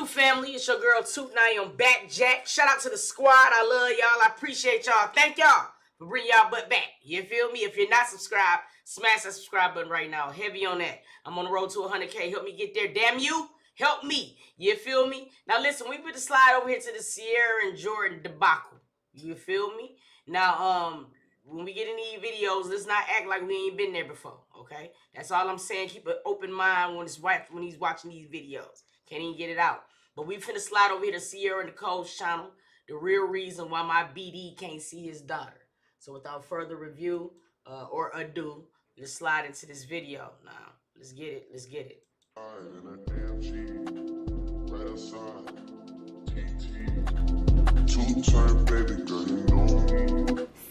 family, it's your girl Toot and I am back, Jack. Shout out to the squad. I love y'all. I appreciate y'all. Thank y'all for bringing y'all butt back. You feel me? If you're not subscribed, smash that subscribe button right now. Heavy on that. I'm on the road to 100K. Help me get there. Damn you. Help me. You feel me? Now listen, we put the slide over here to the Cierra and Jordan debacle. You feel me? Now, when we get in these videos, let's not act like we ain't been there before, okay? That's all I'm saying. Keep an open mind when he's watching these videos. Can't even get it out. But we finna slide over here to Cierra and Nicole's channel. The real reason why my BD can't see his daughter. So without further review or ado, let's slide into this video. Now, let's get it. Let's get it.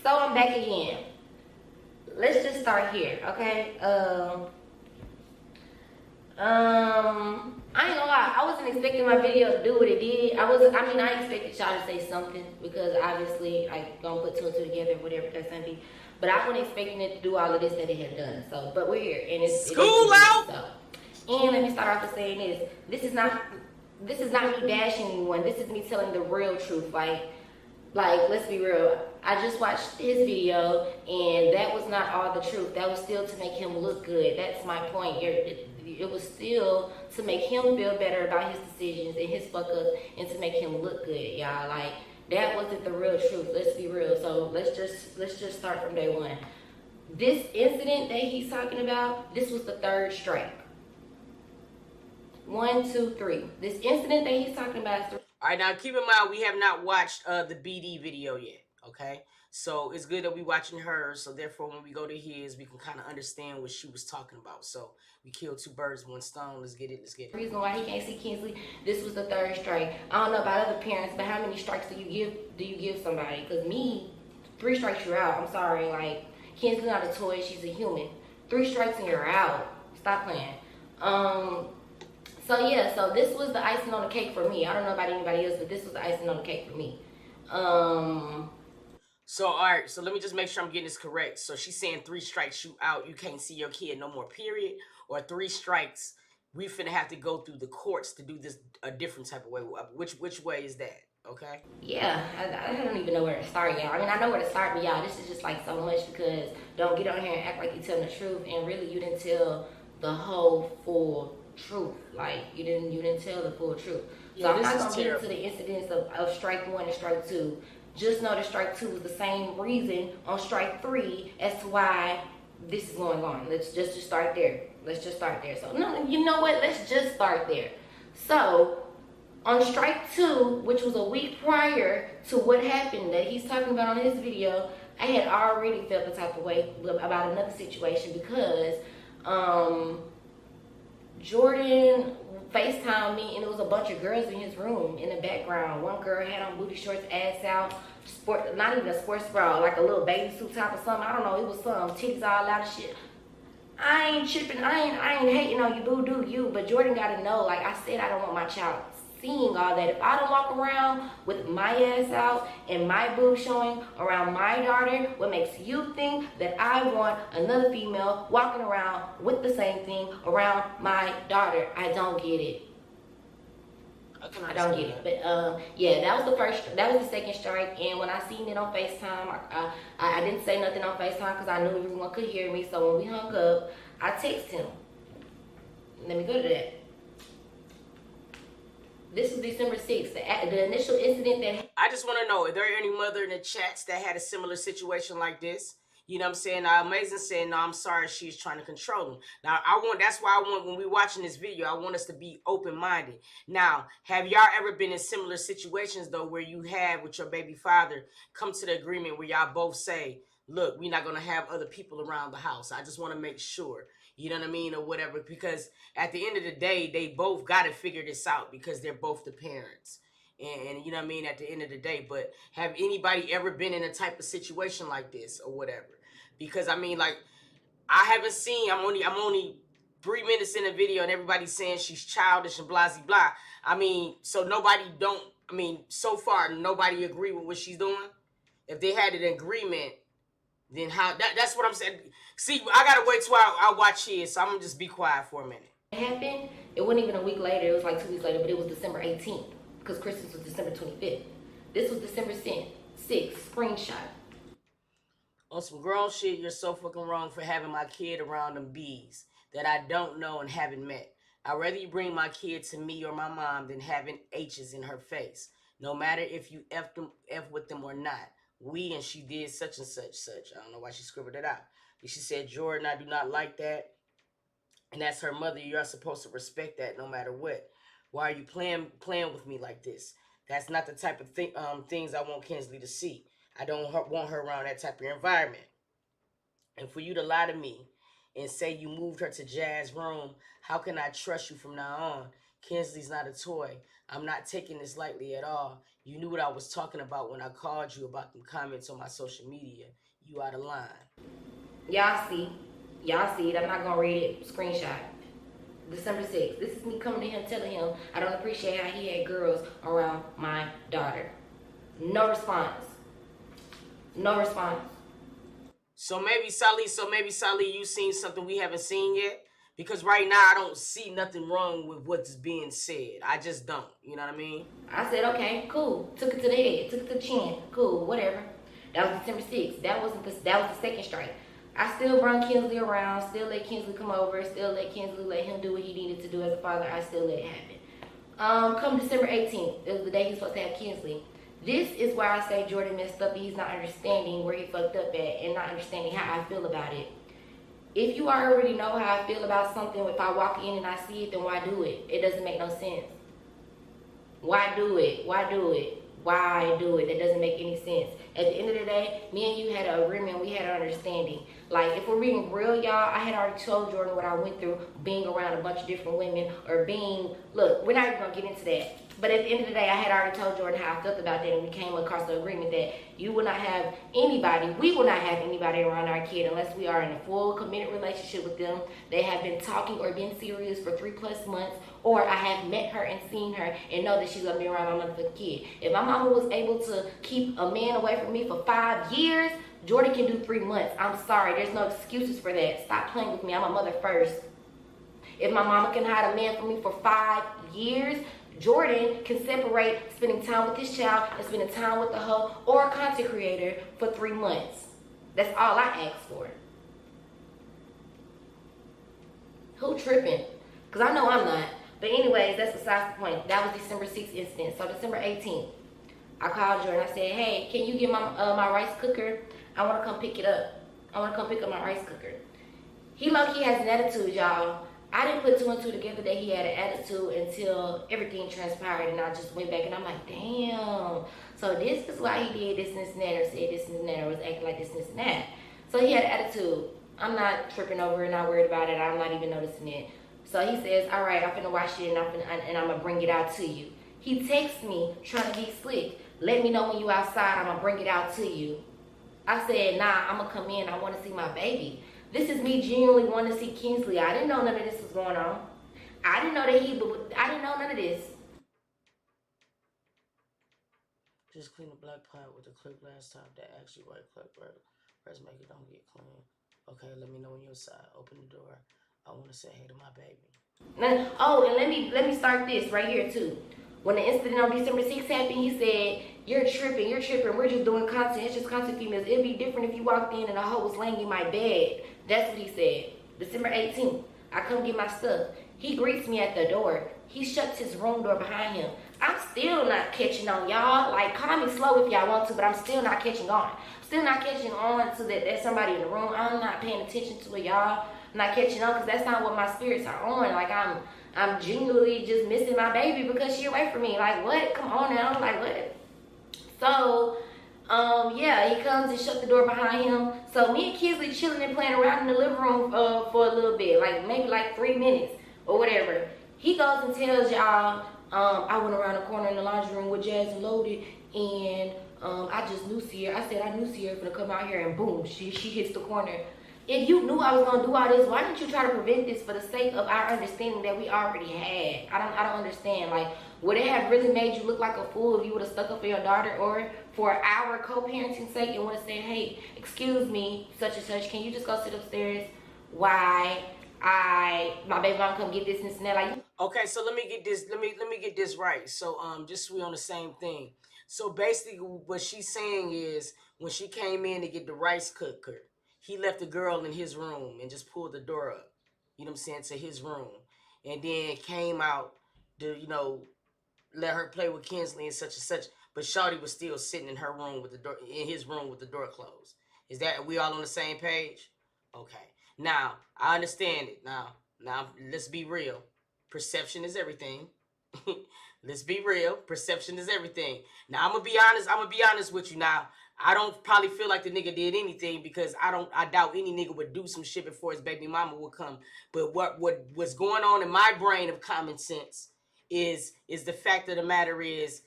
So I'm back again. Let's just start here, okay? I ain't gonna lie, I wasn't expecting my video to do what it did. I expected y'all to say something because obviously I don't put two and two together, whatever that's gonna be. But I wasn't expecting it to do all of this that it had done. So, but we're here and it's school out. So. And let me start off with saying this: this is not me bashing anyone. This is me telling the real truth. Like let's be real. I just watched his video, and that was not all the truth. That was still to make him look good. That's my point. It was still to make him feel better about his decisions and his fuck ups, and to make him look good, y'all. Like that wasn't the real truth. Let's be real. So let's just start from day one. This incident that he's talking about, this was the third strike. 1, 2, 3. This incident that he's talking about is three. All right, now keep in mind we have not watched the BD video yet, okay? So it's good that we watching hers, so therefore when we go to his, we can kind of understand what she was talking about. So we killed two birds with one stone. Let's get it, let's get it. The reason why he can't see Kinsley, this was the third strike. I don't know about other parents, but how many strikes do you give somebody? Because me, 3 strikes you're out. I'm sorry, like, Kinsley's not a toy, she's a human. 3 strikes and you're out. Stop playing. So yeah, so this was the icing on the cake for me. I don't know about anybody else, but this was the icing on the cake for me. So, all right, so let me just make sure I'm getting this correct. So she's saying 3 strikes, you out, you can't see your kid no more, period. Or 3 strikes, we finna have to go through the courts to do this a different type of way. Which way is that, okay? Yeah, I don't even know where to start, y'all. I mean, I know where to start, but y'all, this is just like so much because don't get on here and act like you're telling the truth. And really, you didn't tell the whole full truth. Like, you didn't tell the full truth. Yeah, so I'm not going to get into the incidents of strike 1 and strike 2. Just know that strike 2 was the same reason on strike 3 as to why this is going on. Let's just start there. Let's just start there. So, no, you know what? Let's just start there. So, on strike 2, which was a week prior to what happened that he's talking about on his video, I had already felt the type of way about another situation because Jordan FaceTimed me and it was a bunch of girls in his room in the background. One girl had on booty shorts, ass out, not even a sports bra, like a little baby suit top or something. I don't know, it was some titties all out of shit. I ain't tripping, I ain't hating on you, boo, do you, but Jordan gotta know, like I said, I don't want my child seeing all that. If I don't walk around with my ass out and my boob showing around my daughter, what makes you think that I want another female walking around with the same thing around my daughter? I don't get it. I don't get it. But yeah, that was the second strike. And when I seen it on FaceTime, I didn't say nothing on FaceTime because I knew everyone could hear me. So when we hung up, I texted him. Let me go to that. This is December 6th, the initial incident that... I just want to know, are there any mother in the chats that had a similar situation like this? You know what I'm saying? Now, Amazing saying, no, I'm sorry, she's trying to control him. Now, that's why I want, when we're watching this video, I want us to be open-minded. Now, have y'all ever been in similar situations, though, where you have, with your baby father, come to the agreement where y'all both say, look, we're not going to have other people around the house. I just want to make sure. You know what I mean? Or whatever. Because at the end of the day, they both got to figure this out because they're both the parents. And you know what I mean? At the end of the day. But have anybody ever been in a type of situation like this or whatever? Because, I mean, like, I haven't seen, I'm only 3 minutes in the video and everybody's saying she's childish and blah, blah, blah. I mean, so so far, nobody agree with what she's doing. If they had an agreement, then how, that's what I'm saying. See, I gotta wait till I watch his, so I'm gonna just be quiet for a minute. It happened, it wasn't even a week later, it was like 2 weeks later, but it was December 18th, because Christmas was December 25th. This was December 6th, screenshot. On some grown shit, you're so fucking wrong for having my kid around them bees that I don't know and haven't met. I'd rather you bring my kid to me or my mom than having H's in her face. No matter if you F with them or not. And she did such and such. I don't know why she scribbled it out. But she said, Jordan, I do not like that. And that's her mother. You're supposed to respect that no matter what. Why are you playing with me like this? That's not the type of things I want Kinsley to see. I don't want her around that type of environment. And for you to lie to me and say you moved her to Jazz's room, how can I trust you from now on? Kinsley's not a toy. I'm not taking this lightly at all. You knew what I was talking about when I called you about them comments on my social media. You out of line. Y'all see it. I'm not gonna read it. Screenshot. December 6th. This is me coming to him telling him I don't appreciate how he had girls around my daughter. No response. No response. So maybe Sally, you seen something we haven't seen yet? Because right now I don't see nothing wrong with what's being said. I just don't. You know what I mean? I said, okay, cool. Took it to the head. Took it to the chin. Cool, whatever. That was December 6th. That was the second strike. I still brought Kinsley around. Still let Kinsley come over. Still let Kinsley let him do what he needed to do as a father. I still let it happen. Come December 18th. It was the day he's supposed to have Kinsley. This is where I say Jordan messed up and he's not understanding where he fucked up at and not understanding how I feel about it. If you already know how I feel about something, if I walk in and I see it, then why do it? It doesn't make no sense. Why do it? Why do it? Why do it? That doesn't make any sense. At the end of the day, me and you had an agreement. We had an understanding. Like, if we're being real, y'all, I had already told Jordan what I went through being around a bunch of different women or being, look, we're not even going to get into that. But at the end of the day, I had already told Jordan how I felt about that, and we came across the agreement that you will not have anybody, we will not have anybody around our kid unless we are in a full committed relationship with them. They have been talking or been serious for 3+ months, or I have met her and seen her and know that she's gonna be around my motherfucking kid. If my mama was able to keep a man away from me for 5 years, Jordan can do 3 months. I'm sorry, there's no excuses for that. Stop playing with me. I'm a mother first. If my mama can hide a man from me for 5 years, Jordan can separate spending time with his child and spending time with the hoe or a content creator for 3 months. That's all I ask for. Who tripping? Because I know I'm not. But anyways, that's besides the point. That was December 6th incident. So December 18th, I called Jordan. I said, hey, can you get my rice cooker? I want to come pick it up. I want to come pick up my rice cooker. He low-key has an attitude, y'all. I didn't put 2 and 2 together that he had an attitude until everything transpired, and I just went back and I'm like, damn. So this is why he did this and this and that, or said this and that, or was acting like this and this and that. So he had an attitude. I'm not tripping over it, not worried about it. I'm not even noticing it. So he says, all right, I'm finna wash it and I'm gonna bring it out to you. He texts me trying to be slick. Let me know when you outside, I'm gonna bring it out to you. I said, nah, I'm gonna come in. I want to see my baby. This is me genuinely wanting to see Kinsley. I didn't know none of this was going on. I didn't know that I didn't know none of this. Just clean the black pot with the clip last time. That actually white clip, right? Press make it don't get clean. Okay, let me know when you're inside. Open the door. I want to say hey to my baby. Oh, and let me start this right here too. When the incident on December 6th happened, he said, you're tripping, we're just doing content, it's just content females. It'd be different if you walked in and a hoe was laying in my bed. That's what he said. December 18th, I come get my stuff. He greets me at the door. He shuts his room door behind him. I'm still not catching on, y'all. Like, call me slow if y'all want to, but I'm still not catching on. Still not catching on to that there's somebody in the room. I'm not paying attention to it, y'all. I'm not catching on because that's not what my spirits are on. Like, I'm genuinely just missing my baby because she away from me. Like, what? Come on now. Like, what? So, yeah, he comes and shut the door behind him. So me and Kinsley chilling and playing around in the living room for a little bit, like maybe like 3 minutes or whatever. He goes and tells y'all, I went around the corner in the laundry room with Jazz and Loaded, and I just knew Cierra. I said I knew Cierra gonna come out here, and boom, she hits the corner. If you knew I was gonna do all this, why didn't you try to prevent this for the sake of our understanding that we already had? I don't understand. Like, would it have really made you look like a fool if you would have stuck up for your daughter, or for our co-parenting sake and would have said, hey, excuse me, such and such, can you just go sit upstairs? Why? my baby mom come get this and that. Like, okay, so let me get this. Let me get this right. So just so we on the same thing. So basically, what she's saying is when she came in to get the rice cooker, he left the girl in his room and just pulled the door up. You know what I'm saying, to his room, and then came out to let her play with Kinsley and such. But Shawty was still sitting in her room with the door in his room with the door closed. Is that we all on the same page? Okay. Now I understand it. Now let's be real. Perception is everything. Let's be real. Perception is everything. Now I'm gonna be honest with you. Now I don't probably feel like the nigga did anything because I doubt any nigga would do some shit before his baby mama would come. But what's going on in my brain of common sense is the fact of the matter is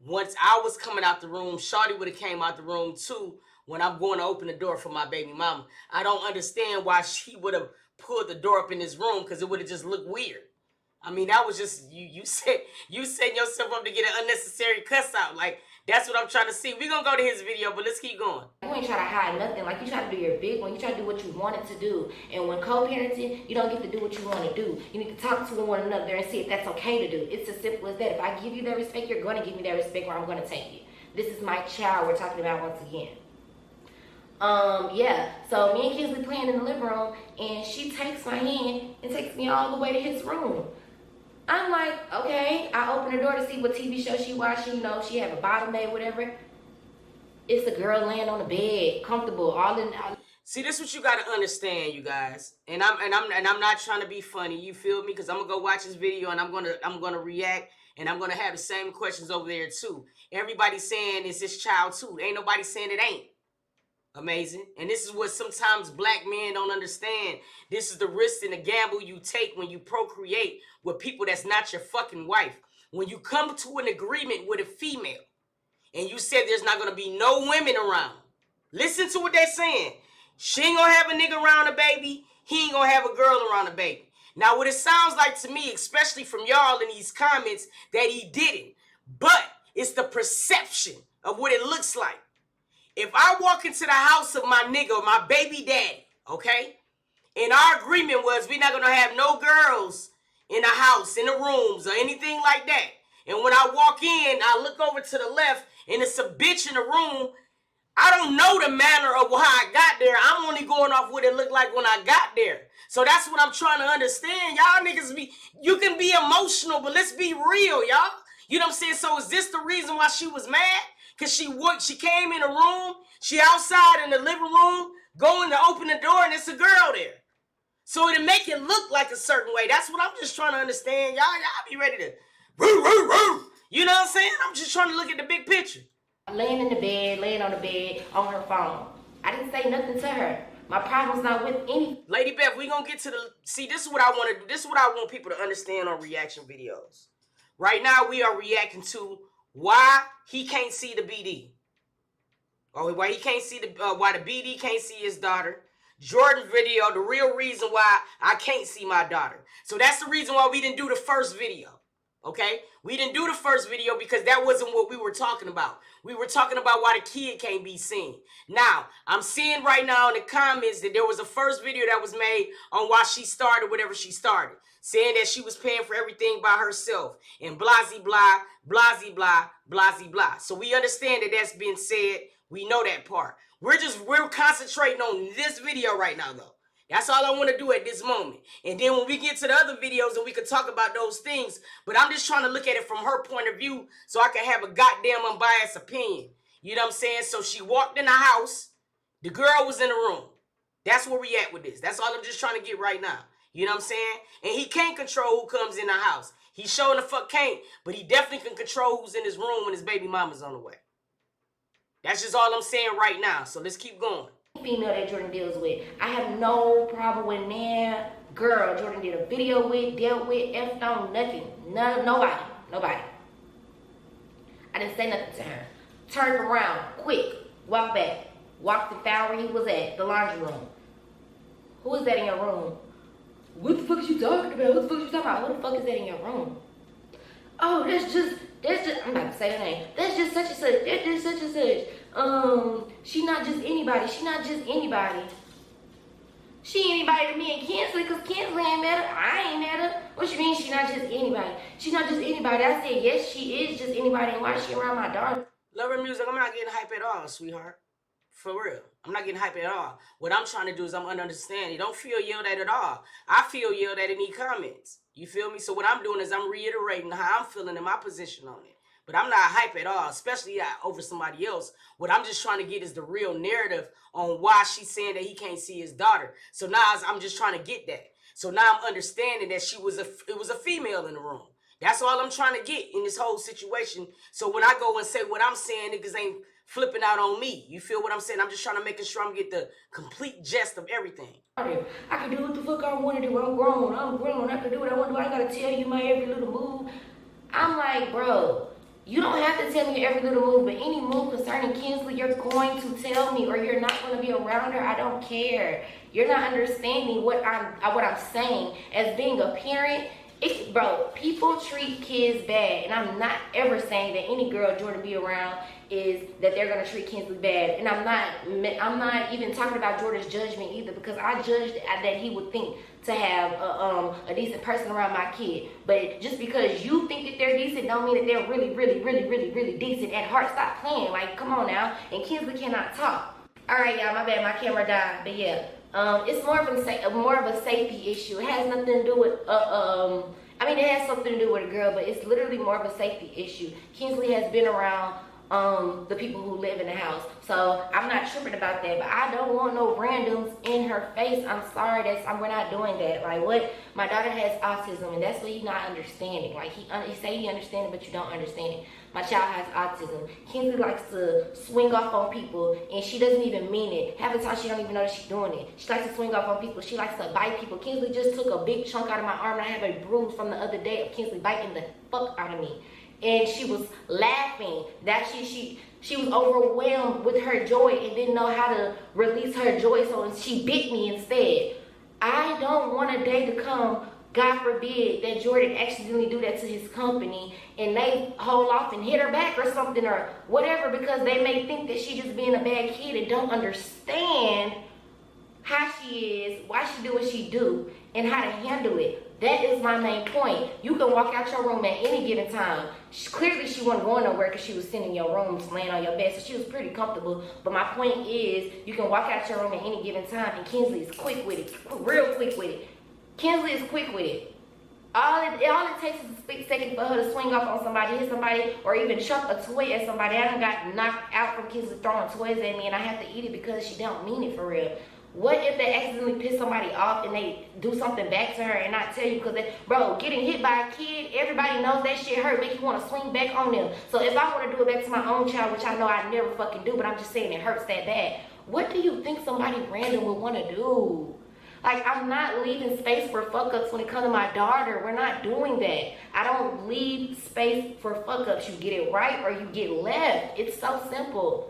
once I was coming out the room, Shawty would have came out the room too when I'm going to open the door for my baby mama. I don't understand why she would have pulled the door up in his room because it would have just looked weird. I mean, that was just you setting yourself up to get an unnecessary cuss out. Like, that's what I'm trying to see. We're going to go to his video, but let's keep going. You ain't try to hide nothing. Like, you try to do your big one. You try to do what you wanted to do. And when co-parenting, you don't get to do what you want to do. You need to talk to one another and see if that's okay to do. It's as simple as that. If I give you that respect, you're going to give me that respect or I'm going to take it. This is my child we're talking about once again. Yeah. So me and Kinsley playing in the living room and she takes my hand and takes me all the way to his room. I'm like, okay. I open the door to see what TV show she watching. You know, she have a bottle made, whatever. It's a girl laying on the bed, comfortable, all in. See, this is what you gotta understand, you guys. And I'm not trying to be funny. You feel me? Because I'm gonna go watch this video and I'm gonna react and I'm gonna have the same questions over there too. Everybody's saying it's his child too. Ain't nobody saying it ain't. Amazing. And this is what sometimes black men don't understand. This is the risk and the gamble you take when you procreate with people that's not your fucking wife. When you come to an agreement with a female and you said there's not going to be no women around. Listen to what they're saying. She ain't going to have a nigga around a baby. He ain't going to have a girl around a baby. Now, what it sounds like to me, especially from y'all in these comments, that he didn't. But it's the perception of what it looks like. If I walk into the house of my nigga, my baby daddy, okay? And our agreement was we're not going to have no girls in the house, in the rooms, or anything like that. And when I walk in, I look over to the left, and it's a bitch in the room. I don't know the manner of how I got there. I'm only going off what it looked like when I got there. So that's what I'm trying to understand. Y'all niggas you can be emotional, but let's be real, y'all. You know what I'm saying? So is this the reason why she was mad? Because she came in a room, she outside in the living room, going to open the door, and it's a girl there. So it'll make it look like a certain way. That's what I'm just trying to understand. Y'all be ready to, woo, woo, woo. You know what I'm saying? I'm just trying to look at the big picture. Laying on the bed, on her phone. I didn't say nothing to her. My problem's not with any. Lady Beth, we gonna get to see, this is what I want to do. This is what I want people to understand on reaction videos. Right now, we are reacting to why he can't see the BD. Or why he can't see why the BD can't see his daughter. Jordan video, the real reason why I can't see my daughter. So that's the reason why we didn't do the first video. Okay? We didn't do the first video because that wasn't what we were talking about. We were talking about why the kid can't be seen. Now, I'm seeing right now in the comments that there was a first video that was made on why she started whatever she started. Saying that she was paying for everything by herself. And blasey blah, blasey blah, blasey blah. So we understand that that's been said. We know that part. We're concentrating on this video right now, though. That's all I want to do at this moment. And then when we get to the other videos, and we can talk about those things. But I'm just trying to look at it from her point of view so I can have a goddamn unbiased opinion. You know what I'm saying? So she walked in the house. The girl was in the room. That's where we at with this. That's all I'm just trying to get right now. You know what I'm saying? And he can't control who comes in the house. He sure the fuck can't. But he definitely can control who's in his room when his baby mama's on the way. That's just all I'm saying right now. So let's keep going. Female that Jordan deals with. I have no problem with that girl Jordan did a video with, dealt with, effed on, nothing. Nobody. I didn't say nothing to her. Turned around, quick, walk back. Walked and found where he was at, the laundry room. Who is that in your room? What the fuck is you talking about? What the fuck is you talking about? What the fuck is that in your room? Oh, that's just, I'm about to say her name. That's just such and such. That's just such and such. She not just anybody. She anybody to me and Kinsley, because Kinsley ain't met her. I ain't met her. What you mean she not just anybody? She not just anybody. I said, yes, she is just anybody. And why is she around my daughter? Love her music. I'm not getting hype at all, sweetheart. For real. I'm not getting hype at all. What I'm trying to do is I'm understanding. Don't feel yelled at all. I feel yelled at in these comments. You feel me? So what I'm doing is I'm reiterating how I'm feeling in my position on it. But I'm not hype at all, especially over somebody else. What I'm just trying to get is the real narrative on why she's saying that he can't see his daughter. So now I'm just trying to get that. So now I'm understanding that it was a female in the room. That's all I'm trying to get in this whole situation. So when I go and say what I'm saying, niggas ain't flipping out on me. You feel what I'm saying? I'm just trying to make sure I'm get the complete gist of everything. I can do what the fuck I want to do. I'm grown. I can do what I want to do. I gotta tell you my every little move. I'm like, bro, you don't have to tell me every little move, but any move concerning Kinsley, you're going to tell me, or you're not going to be around her. I don't care. You're not understanding what I'm saying. As being a parent, bro, people treat kids bad, and I'm not ever saying that any girl Jordan be around is that they're gonna treat Kinsley bad. And I'm not even talking about Jordan's judgment either, because I judged that he would think to have a decent person around my kid. But just because you think that they're decent don't mean that they're really decent at heart. Stop playing. Like, come on now. And Kinsley cannot talk. All right, y'all, my bad, my camera died. But yeah, it's more of a safety issue. It has nothing to do with it has something to do with a girl, but it's literally more of a safety issue. Kinsley has been around the people who live in the house, so I'm not tripping about that. But I don't want no randoms in her face. I'm sorry, we're not doing that. Like, what? My daughter has autism, and that's what he's not understanding. Like, he say he understands it, but you don't understand it. My child has autism. Kinsley likes to swing off on people, and she doesn't even mean it. Half the time, she don't even know that she's doing it. She likes to swing off on people. She likes to bite people. Kinsley just took a big chunk out of my arm, and I have a bruise from the other day of Kinsley biting the fuck out of me. And she was laughing. That she was overwhelmed with her joy and didn't know how to release her joy, so she bit me instead. I don't want a day to come, God forbid, that Jordan accidentally do that to his company and they hold off and hit her back or something or whatever, because they may think that she's just being a bad kid and don't understand how she is, why she do what she do, and how to handle it. That is my main point. You can walk out your room at any given time. Clearly, she wasn't going nowhere because she was sitting in your room, laying on your bed, so she was pretty comfortable. But my point is, you can walk out your room at any given time, and Kinsley is quick with it, real quick with it. Kinsley is quick with it. All it takes is a split second for her to swing off on somebody, hit somebody, or even chuck a toy at somebody. I done got knocked out from Kinsley throwing toys at me, and I have to eat it because she don't mean it for real. What if they accidentally piss somebody off and they do something back to her and not tell you? Because, bro, getting hit by a kid, everybody knows that shit hurt, make you want to swing back on them. So if I want to do it back to my own child, which I know I never fucking do, but I'm just saying it hurts that bad, what do you think somebody random would want to do? Like, I'm not leaving space for fuck-ups when it comes to my daughter. We're not doing that. I don't leave space for fuck-ups. You get it right or you get left. It's so simple.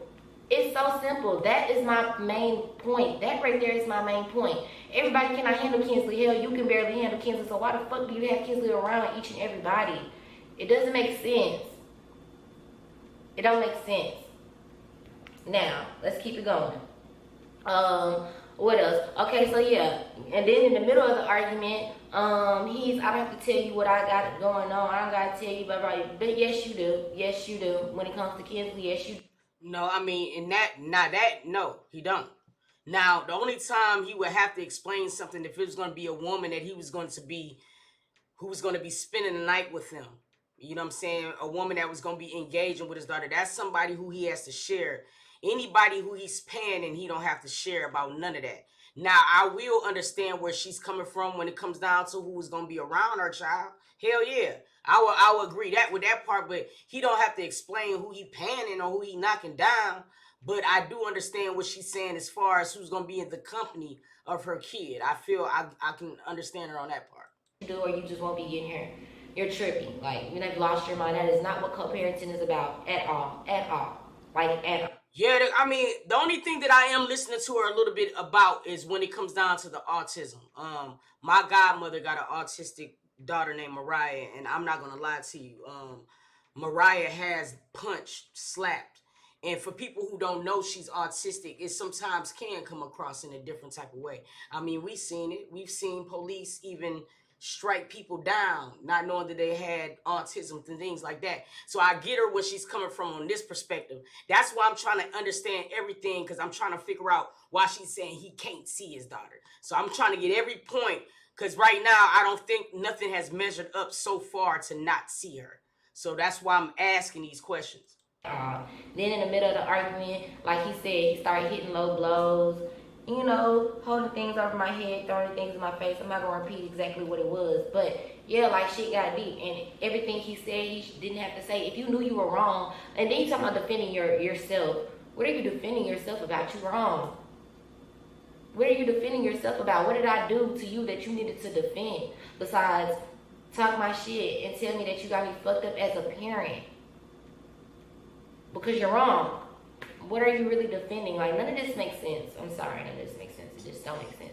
It's so simple. That is my main point. That right there is my main point. Everybody cannot handle Kinsley. Hell, you can barely handle Kinsley. So why the fuck do you have Kinsley around each and everybody? It doesn't make sense. It don't make sense. Now, let's keep it going. What else? Okay, so yeah. And then in the middle of the argument, I don't have to tell you what I got going on. I don't got to tell you about, but yes, you do. Yes, you do. When it comes to Kinsley, yes, you do. No, I mean, no, he don't. Now, the only time he would have to explain something if it was going to be a woman that who was going to be spending the night with him. You know what I'm saying? A woman that was going to be engaging with his daughter. That's somebody who he has to share. Anybody who he's paying and he don't have to share about none of that. Now, I will understand where she's coming from when it comes down to who is going to be around her child. Hell yeah. I will agree with that part, but he don't have to explain who he panning or who he knocking down. But I do understand what she's saying as far as who's going to be in the company of her kid. I feel I can understand her on that part. Or you just won't be getting her. You're tripping. Like, you have lost your mind. That is not what co-parenting is about at all. At all. Like, at all. Yeah, I mean, the only thing that I am listening to her a little bit about is when it comes down to the autism. My godmother got an autistic daughter named Mariah, and I'm not gonna lie to you. Mariah has punched, slapped, And for people who don't know she's autistic, it sometimes can come across in a different type of way. I mean, we've seen it. We've seen police even strike people down, not knowing that they had autism and things like that. So I get her where she's coming from on this perspective. That's why I'm trying to understand everything, because I'm trying to figure out why she's saying he can't see his daughter. So I'm trying to get every point, because right now I don't think nothing has measured up so far to not see her. So that's why I'm asking these questions. Then in the middle of the argument, like he said, he started hitting low blows, you know, holding things over my head, throwing things in my face. I'm not gonna repeat exactly what it was, but yeah, like shit got deep, and everything he said he didn't have to say. If you knew you were wrong, and then you talking about defending yourself. What are you defending yourself about? You wrong. What are you defending yourself about? What did I do to you that you needed to defend? Besides talk my shit and tell me that you got me fucked up as a parent. Because you're wrong. What are you really defending? Like, none of this makes sense. I'm sorry, none of this makes sense. It just don't make sense.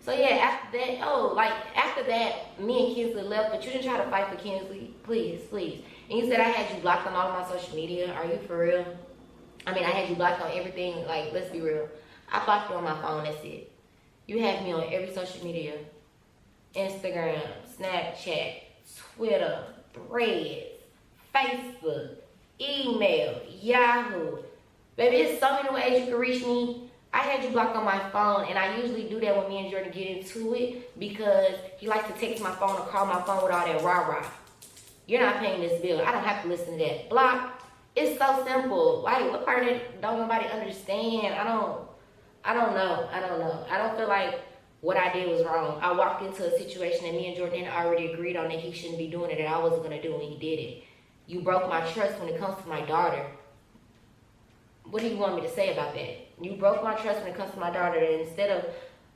So yeah, after that, after that, me and Kinsley left, but you didn't try to fight for Kinsley. Please, please. And you said I had you blocked on all of my social media. Are you for real? I mean, I had you blocked on everything. Like, let's be real. I blocked you on my phone, that's it. You have me on every social media. Instagram, Snapchat, Twitter, Threads, Facebook, email, Yahoo. Baby, there's so many ways you can reach me. I had you blocked on my phone, and I usually do that when me and Jordan get into it because he likes to text my phone or call my phone with all that rah-rah. You're not paying this bill. I don't have to listen to that. Block. It's so simple. Like, what part of it don't nobody understand? I don't know. I don't feel like what I did was wrong. I walked into a situation that me and Jordan had already agreed on that he shouldn't be doing it, that I wasn't going to do, and he did it. You broke my trust when it comes to my daughter. What do you want me to say about that? You broke my trust when it comes to my daughter, and instead of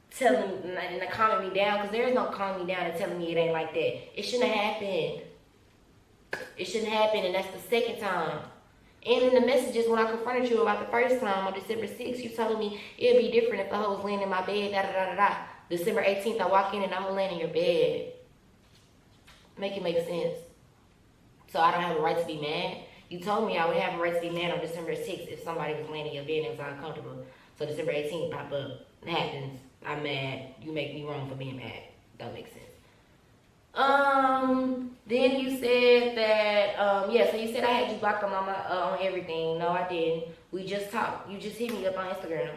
telling and calming me down, because there is no calming me down and telling me it ain't like that. It shouldn't have happened. It shouldn't happen, and that's the second time. And in the messages, when I confronted you about the first time on December 6th, you told me it'd be different if the hoe was laying in my bed, da-da-da-da-da. December 18th, I walk in and I'm laying in your bed. Make it make sense. So I don't have a right to be mad. You told me I would have a right to be mad on December 6th if somebody was laying in your bed and it was uncomfortable. So December 18th pop up. It happens. I'm mad. You make me wrong for being mad. That makes sense. Then you said that, so you said I had you blocked on on everything. No, I didn't. We just talked. You just hit me up on Instagram.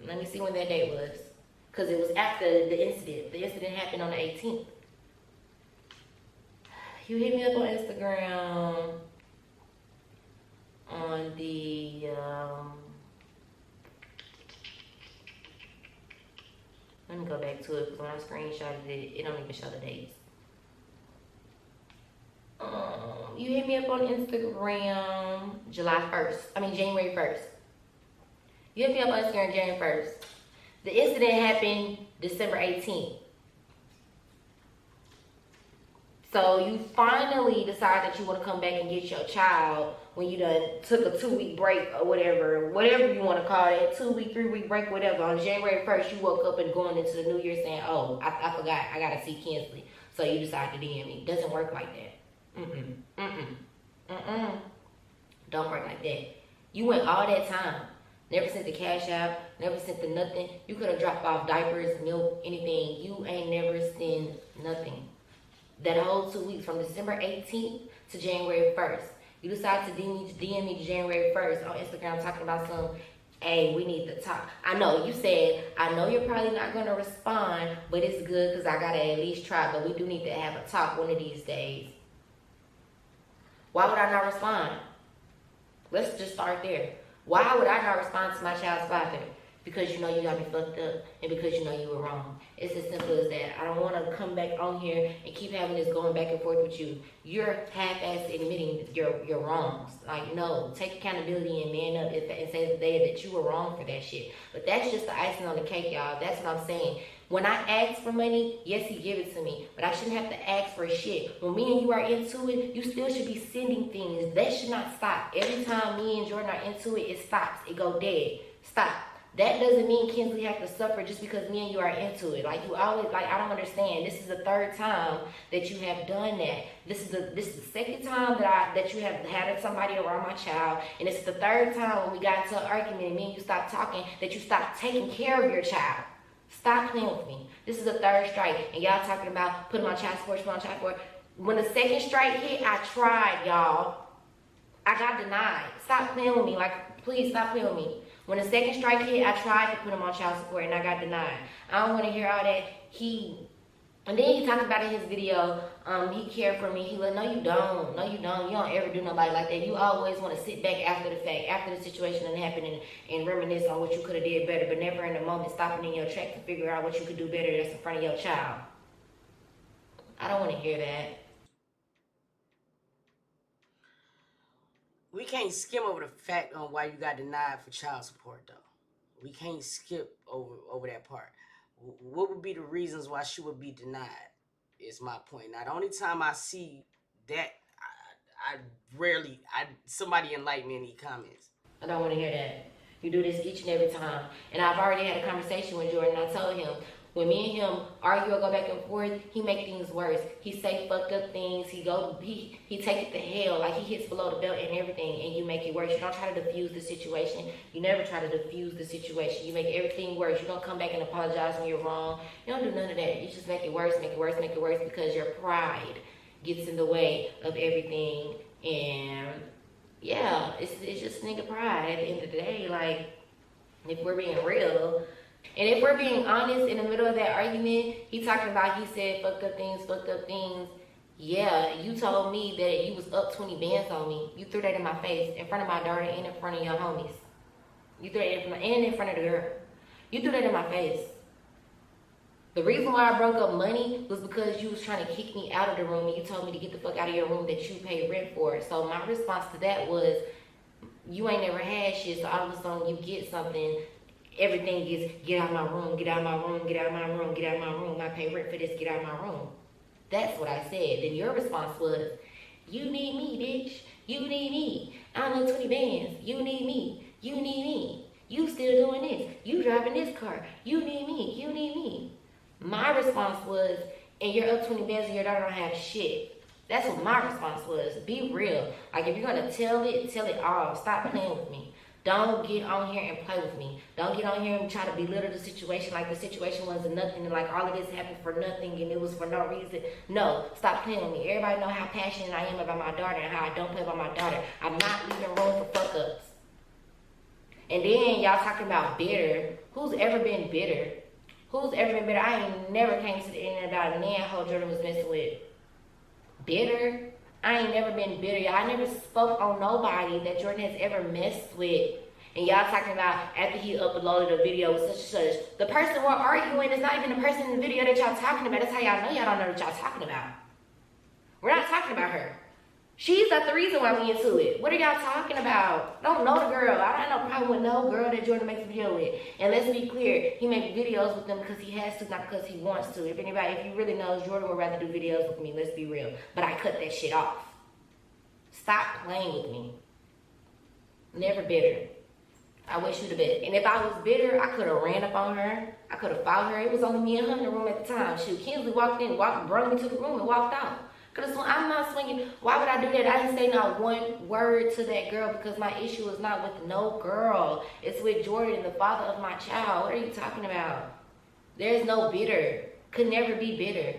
Let me see when that date was. Because it was after the incident. The incident happened on the 18th. You hit me up on Instagram on the, let me go back to it because when I screenshotted it, it don't even show the dates. You hit me up on Instagram January 1st. You hit me up on Instagram January 1st. The incident happened December 18th. So you finally decide that you want to come back and get your child when you done took a 2-week break or whatever you want to call it, 2-week, 3-week break, whatever. On January 1st, you woke up and going into the new year saying, oh, I forgot, I got to see Kinsley. So you decide to DM me. Doesn't work like that. Don't work like that. You went all that time. Never sent the cash out, never sent the nothing. You could have dropped off diapers, milk, anything. You ain't never sent nothing. That whole 2 weeks from December 18th to January 1st. You decide to DM me January 1st on Instagram talking about some, hey, we need to talk. I know, you said, I know you're probably not going to respond, but it's good because I got to at least try, but we do need to have a talk one of these days. Why would I not respond? Let's just start there. Why would I not respond to my child's father? Because you know you got me fucked up and because you know you were wrong. It's as simple as that. I don't want to come back on here and keep having this going back and forth with you. You're half-ass admitting your wrongs. Like, no, take accountability and man up and say that you were wrong for that shit. But that's just the icing on the cake, y'all. That's what I'm saying. When I ask for money, yes, he give it to me. But I shouldn't have to ask for shit. When me and you are into it, you still should be sending things. That should not stop. Every time me and Jordan are into it, it stops. It go dead. Stop. That doesn't mean Kinsley has to suffer just because me and you are into it. Like, you always, like, I don't understand. This is the third time that you have done that. This is the second time that you have had somebody around my child, and it's the third time when we got into an argument and me and you stopped talking, that you stopped taking care of your child. Stop playing with me. This is the third strike, and y'all talking about putting my child support, When the second strike hit, I tried, y'all. I got denied. Stop playing with me. Like, please stop playing with me. When the second strike hit, I tried to put him on child support and I got denied. I don't want to hear all that. And then he talked about in his video, he cared for me. He like, no, you don't. No, you don't. You don't ever do nobody like that. You always want to sit back after the fact, after the situation done happened, and reminisce on what you could have did better, but never in the moment stopping in your track to figure out what you could do better that's in front of your child. I don't want to hear that. We can't skim over the fact on why you got denied for child support, though. We can't skip over that part. What would be the reasons why she would be denied is my point. Now, the only time I see that, somebody enlighten me in these comments. I don't want to hear that. You do this each and every time. And I've already had a conversation with Jordan. I told him, when me and him argue or go back and forth, he make things worse. He say fucked up things. He take it to hell. Like, he hits below the belt and everything, and you make it worse. You don't try to diffuse the situation. You never try to diffuse the situation. You make everything worse. You don't come back and apologize when you're wrong. You don't do none of that. You just make it worse, because your pride gets in the way of everything. And yeah, it's just nigga pride at the end of the day. Like, if we're being real. And if we're being honest, in the middle of that argument, he said fucked up things. Yeah, you told me that you was up 20 bands on me. You threw that in my face, in front of my daughter and in front of your homies. You threw that in front of the girl. You threw that in my face. The reason why I broke up money was because you was trying to kick me out of the room, and you told me to get the fuck out of your room that you paid rent for. So my response to that was, you ain't never had shit, so all of a sudden you get something. Everything is, get out of my room, get out of my room, get out of my room, get out of my room. I pay rent for this, get out of my room. That's what I said. Then your response was, you need me, bitch. You need me. I don't know 20 bands. You need me. You need me. You still doing this. You driving this car. You need me. You need me. My response was, and you're up 20 bands and your daughter don't have shit. That's what my response was. Be real. Like, if you're going to tell it all. Stop playing with me. Don't get on here and play with me. Don't get on here and try to belittle the situation like the situation wasn't nothing and like all of this happened for nothing and it was for no reason. No, stop playing with me. Everybody know how passionate I am about my daughter and how I don't play about my daughter. I'm not leaving room for fuck ups. And then y'all talking about bitter. Who's ever been bitter? Who's ever been bitter? I ain't never came to the internet about a man who Jordan was messing with. Bitter? I ain't never been bitter. Y'all never spoke on nobody that Jordan has ever messed with. And y'all talking about after he uploaded a video with such and such. The person we're arguing is not even the person in the video that y'all talking about. That's how y'all know y'all don't know what y'all talking about. We're not talking about her. She's not the reason why we into it. What are y'all talking about? Don't know the girl. I don't have no problem with no girl that Jordan makes a video with. And let's be clear, he makes videos with them because he has to, not because he wants to. If you really knows, Jordan would rather do videos with me. Let's be real. But I cut that shit off. Stop playing with me. Never bitter. I wish you the best. And if I was bitter, I could have ran up on her. I could have followed her. It was only me and her in the room at the time. Shoot, Kinsley walked in, brought me to the room and walked out. I'm not swinging. Why would I do that? I didn't say not one word to that girl because my issue is not with no girl. It's with Jordan, the father of my child. What are you talking about? There's no bitter. Could never be bitter.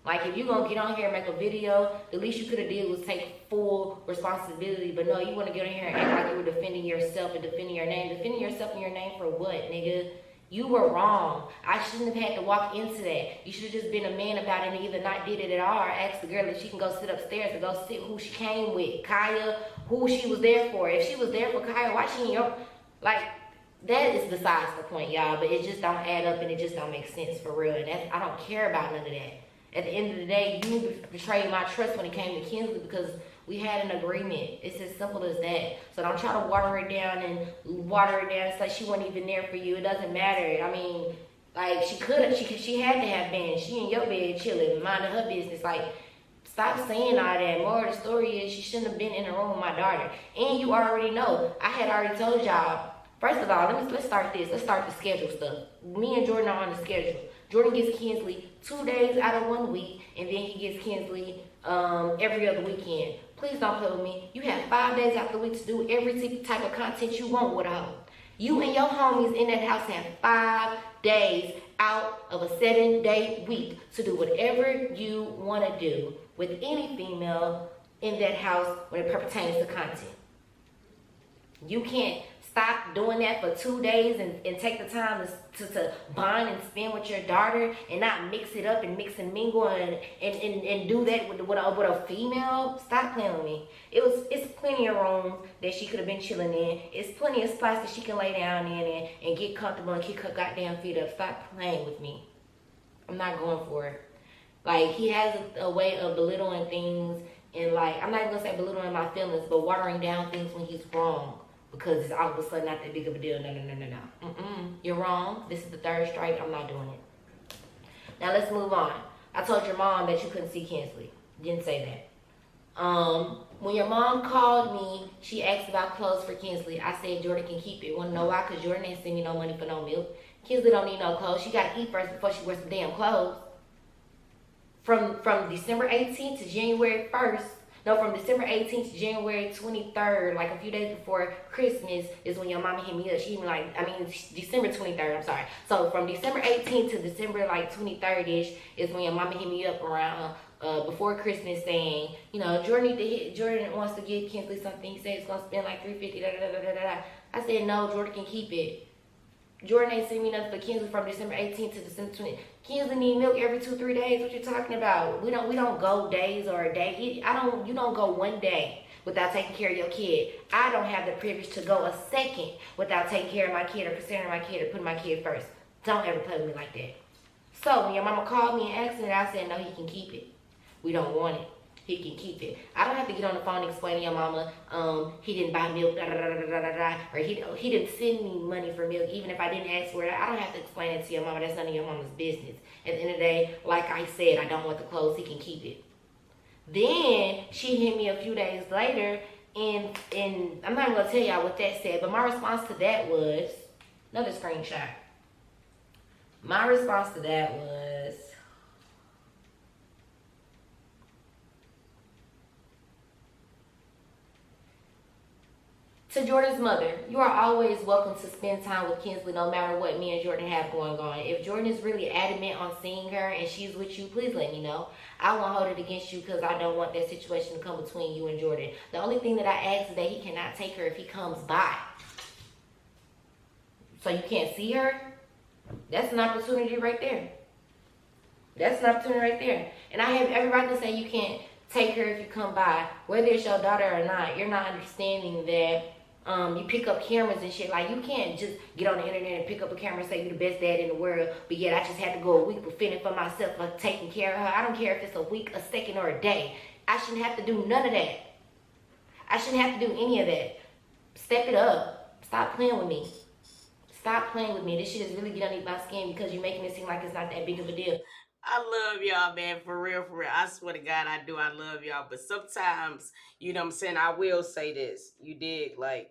Like, if you're going to get on here and make a video, the least you could have did was take full responsibility. But no, you want to get on here and act like you were defending yourself and defending your name. Defending yourself and your name for what, nigga? You were wrong. I shouldn't have had to walk into that. You should have just been a man about it and either not did it at all or asked the girl if she can go sit upstairs or go sit who she came with. Kaya, who she was there for. If she was there for Kaya, why she in your... Like, that is besides the point, y'all. But it just don't add up and it just don't make sense for real. And I don't care about none of that. At the end of the day, you betrayed my trust when it came to Kinsley because we had an agreement. It's as simple as that. So don't try to water it down and say she wasn't even there for you. It doesn't matter. I mean, like, she had to have been. She in your bed chilling, minding her business. Like, stop saying all that. More of the story is she shouldn't have been in the room with my daughter. And you already know. I had already told y'all. First of all, let's start this. Let's start the schedule stuff. Me and Jordan are on the schedule. Jordan gets Kinsley 2 days out of 1 week, and then he gets Kinsley every other weekend. Please don't play with me. You have 5 days out the week to do every type of content you want with a hoe. You and your homies in that house have 5 days out of a 7-day week to do whatever you want to do with any female in that house when it pertains to content. You can't stop doing that for 2 days and take the time to bond and spend with your daughter and not mix it up and mix and mingle and do that with a female. Stop playing with me. It's plenty of rooms that she could have been chilling in. It's plenty of spots that she can lay down in and get comfortable and kick her goddamn feet up. Stop playing with me. I'm not going for it. Like, he has a way of belittling things and, like, I'm not even gonna say belittling my feelings, but watering down things when he's wrong. Because it's all of a sudden not that big of a deal. No. You're wrong. This is the 3rd strike. I'm not doing it. Now let's move on. I told your mom that you couldn't see Kinsley. Didn't say that. When your mom called me, she asked about clothes for Kinsley. I said Jordan can keep it. Wanna know why? Because Jordan ain't send me no money for no milk. Kinsley don't need no clothes. She gotta eat first before she wears some damn clothes. From December 18th to January 1st. No, from December 18th to January 23rd, like a few days before Christmas, is when your mama hit me up. She hit me December 23rd, I'm sorry. So from December 18th to December 23rd-ish is when your mama hit me up around before Christmas saying, you know, Jordan wants to give Kinsley something. He said he's going to spend like $350, da. I said, no, Jordan can keep it. Jordan ain't sent me nothing for Kinsley from December 18th to December 20th. Kinsley need milk every 2-3 days. What you talking about? We don't go days or a day. You don't go 1 day without taking care of your kid. I don't have the privilege to go a second without taking care of my kid or considering my kid or putting my kid first. Don't ever play with me like that. So when your mama called me and asked me, I said no, he can keep it. We don't want it. He can keep it. I don't have to get on the phone and explain to your mama, he didn't buy milk, or he didn't send me money for milk, even if I didn't ask for it. I don't have to explain it to your mama. That's none of your mama's business. At the end of the day, like I said, I don't want the clothes. He can keep it. Then she hit me a few days later, and I'm not even going to tell y'all what that said, but my response to that was, another screenshot. My response to that was, to Jordan's mother, you are always welcome to spend time with Kinsley no matter what me and Jordan have going on. If Jordan is really adamant on seeing her and she's with you, please let me know. I won't hold it against you because I don't want that situation to come between you and Jordan. The only thing that I ask is that he cannot take her if he comes by. So you can't see her? That's an opportunity right there. That's an opportunity right there. And I have every right to say you can't take her if you come by. Whether it's your daughter or not, you're not understanding that you pick up cameras and shit. Like, you can't just get on the internet and pick up a camera and say you're the best dad in the world, but yet I just had to go a week for fending for myself, for taking care of her. I don't care if it's a week, a second, or a day. I shouldn't have to do none of that. I shouldn't have to do any of that. Step it up. Stop playing with me. Stop playing with me. This shit is really getting underneath my skin because you're making it seem like it's not that big of a deal. I love y'all, man. For real. I swear to God, I do. I love y'all. But sometimes, you know what I'm saying, I will say this. You dig? Like,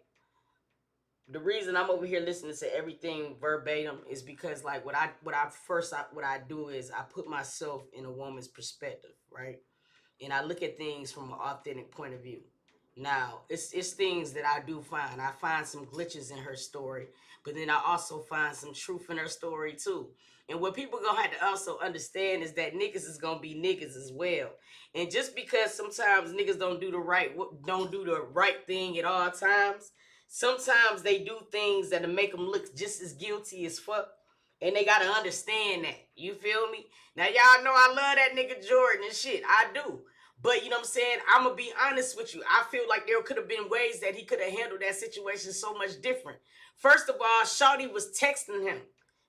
the reason I'm over here listening to everything verbatim is because, like, what I do is I put myself in a woman's perspective, right? And I look at things from an authentic point of view. Now, it's things that I do find. I find some glitches in her story, but then I also find some truth in her story too. And what people gonna have to also understand is that niggas is gonna be niggas as well. And just because sometimes niggas don't do the right thing at all times, sometimes they do things that'll make them look just as guilty as fuck. And they gotta understand that. You feel me? Now, y'all know I love that nigga Jordan and shit. I do. But, you know what I'm saying? I'm going to be honest with you. I feel like there could have been ways that he could have handled that situation so much different. First of all, Shawty was texting him.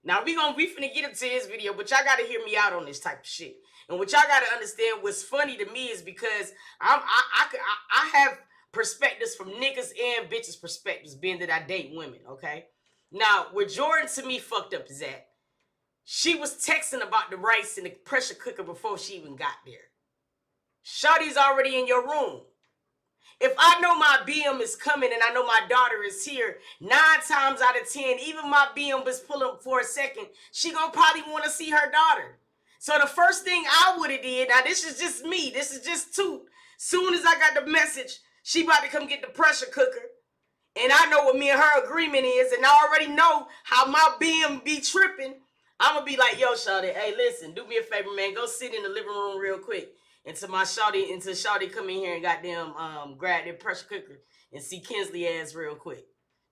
Now, we finna get into his video, but y'all got to hear me out on this type of shit. And what y'all got to understand, what's funny to me is because I have perspectives from niggas and bitches' perspectives, being that I date women, okay? Now, where Jordan to me fucked up is that she was texting about the rice in the pressure cooker before she even got there. Shawty's already in your room. If I know my BM is coming and I know my daughter is here, 9 times out of 10, even my BM is pulling for a second, she gonna probably want to see her daughter. So the first thing I would have did, now this is just me, this is just Toot. Soon as I got the message, she about to come get the pressure cooker. And I know what me and her agreement is, and I already know how my BM be tripping. I'm gonna be like, yo, shawty, hey, listen, do me a favor, man. Go sit in the living room real quick. Until shawty come in here and goddamn grab their pressure cooker and see Kinsley ass real quick.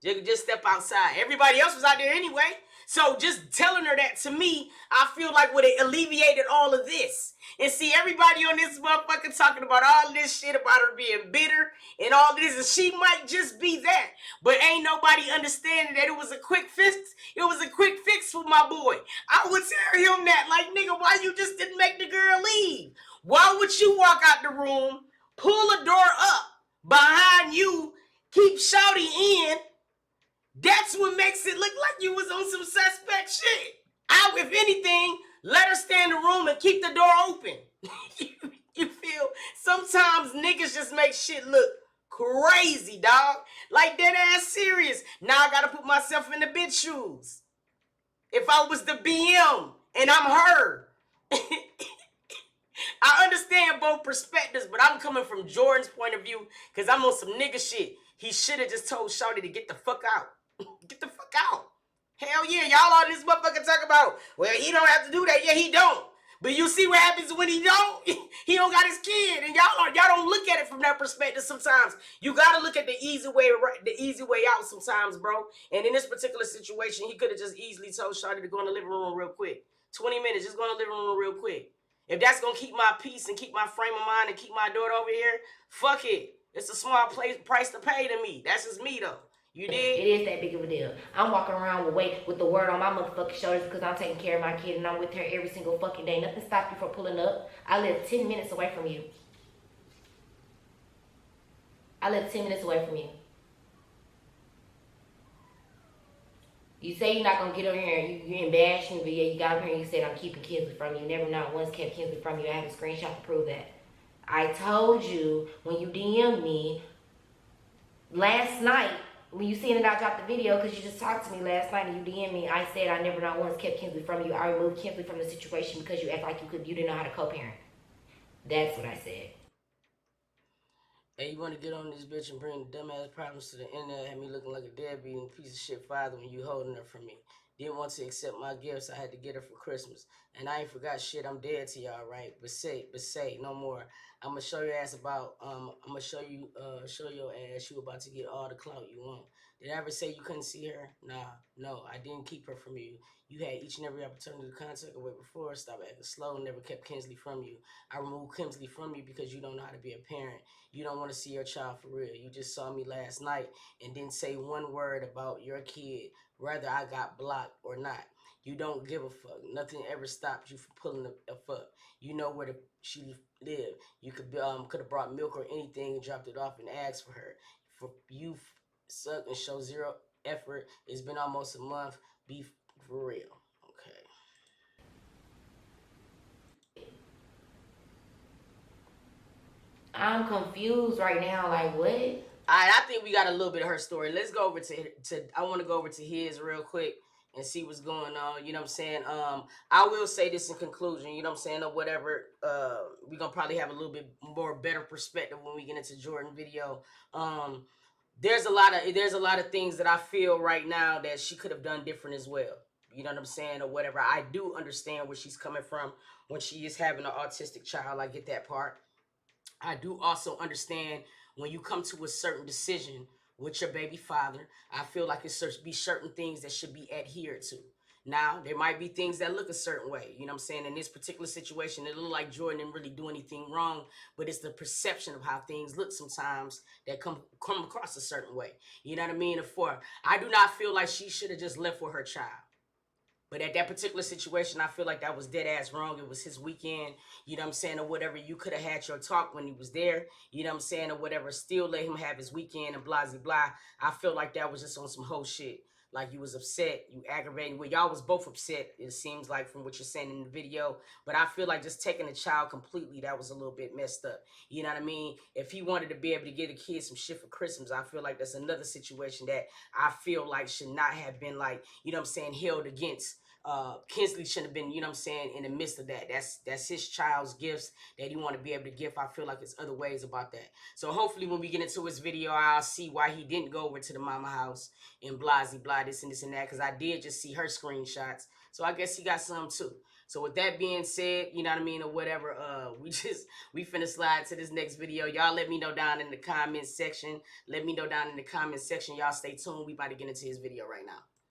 Just step outside. Everybody else was out there anyway. So just telling her that to me, I feel like would have alleviated all of this. And see everybody on this motherfucker talking about all this shit about her being bitter and all this, and she might just be that. But ain't nobody understanding that it was a quick fix. It was a quick fix for my boy. I would tell him that, like, nigga, why you just didn't make the girl leave? Why would you walk out the room, pull a door up behind you, keep shouting in? That's what makes it look like you was on some suspect shit. If anything, let her stay in the room and keep the door open. You feel? Sometimes niggas just make shit look crazy, dog. Like dead ass serious. Now I gotta put myself in the bitch shoes. If I was the BM and I'm her. I understand both perspectives, but I'm coming from Jordan's point of view because I'm on some nigga shit. He should have just told Shawty to get the fuck out. Get the fuck out. Hell yeah, y'all all this motherfucker talk about, well, he don't have to do that. Yeah, he don't. But you see what happens when he don't? He don't got his kid, and y'all don't look at it from that perspective sometimes. You gotta look at the easy way out sometimes, bro. And in this particular situation, he could have just easily told Shawty to go in the living room real quick. 20 minutes, just go in the living room real quick. If that's gonna keep my peace and keep my frame of mind and keep my daughter over here, fuck it. It's a small price to pay to me. That's just me though. You did? It is that big of a deal. I'm walking around with weight with the word on my motherfucking shoulders because I'm taking care of my kid and I'm with her every single fucking day. Nothing stopped you from pulling up. I live 10 minutes away from you. I live 10 minutes away from you. You say you're not going to get over here and you embarrass me, but yeah, you got over here and you said I'm keeping Kinsley from you. Never not once kept Kinsley from you. I have a screenshot to prove that. I told you when you DM'd me last night, when you seen it, I dropped the video because you just talked to me last night and you DM'd me. I said I never not once kept Kinsley from you. I removed Kinsley from the situation because you act like you didn't know how to co-parent. That's what I said. Hey, you want to get on this bitch and bring dumbass problems to the internet, have me looking like a deadbeat and piece of shit father when you holding her from me. Didn't want to accept my gifts, I had to get her for Christmas. And I ain't forgot shit, I'm dead to y'all, right? But say, no more. I'ma show your ass about, I'ma show your ass you about to get all the clout you want. Did I ever say you couldn't see her? Nah, no, I didn't keep her from you. You had each and every opportunity to contact her way before. Stop acting slow, never kept Kinsley from you. I removed Kinsley from you because you don't know how to be a parent. You don't want to see your child for real. You just saw me last night and didn't say one word about your kid, whether I got blocked or not. You don't give a fuck. Nothing ever stopped you from pulling a fuck. You know where she lived. You could have brought milk or anything and dropped it off and asked for her. For you suck and show zero effort. It's been almost a month. Be for real. Okay. I'm confused right now. Like, what? I think we got a little bit of her story. Let's go over to I want to go over to his real quick and see what's going on. You know what I'm saying? I will say this in conclusion, you know what I'm saying, or whatever. We're gonna probably have a little bit more better perspective when we get into Jordan video. There's a lot of things that I feel right now that she could have done different as well. You know what I'm saying, or whatever. I do understand where she's coming from when she is having an autistic child. I get that part. I do also understand when you come to a certain decision with your baby father, I feel like it should be certain things that should be adhered to. Now, there might be things that look a certain way. You know what I'm saying? In this particular situation, it looked like Jordan didn't really do anything wrong, but it's the perception of how things look sometimes that come across a certain way. You know what I mean? I do not feel like she should have just left with her child. But at that particular situation, I feel like that was dead ass wrong. It was his weekend, you know what I'm saying, or whatever. You could have had your talk when he was there, you know what I'm saying, or whatever. Still let him have his weekend and blah, blah, blah. I feel like that was just on some whole shit. like you was upset, you aggravating. Well, y'all was both upset, it seems like, from what you're saying in the video. But I feel like just taking the child completely, that was a little bit messed up. You know what I mean? If he wanted to be able to get a kid some shit for Christmas, I feel like that's another situation that I feel like should not have been, like, you know what I'm saying, held against. Kinsley shouldn't have been, you know what I'm saying, in the midst of that. That's his child's gifts that he want to be able to give. I feel like there's other ways about that. So hopefully when we get into his video, I'll see why he didn't go over to the mama house and blah, this and this and that, because I did just see her screenshots. So I guess he got some too. So with that being said, you know what I mean, or whatever, we finna slide to this next video. Y'all let me know down in the comments section. Let me know down in the comments section. Y'all stay tuned. We about to get into his video right now.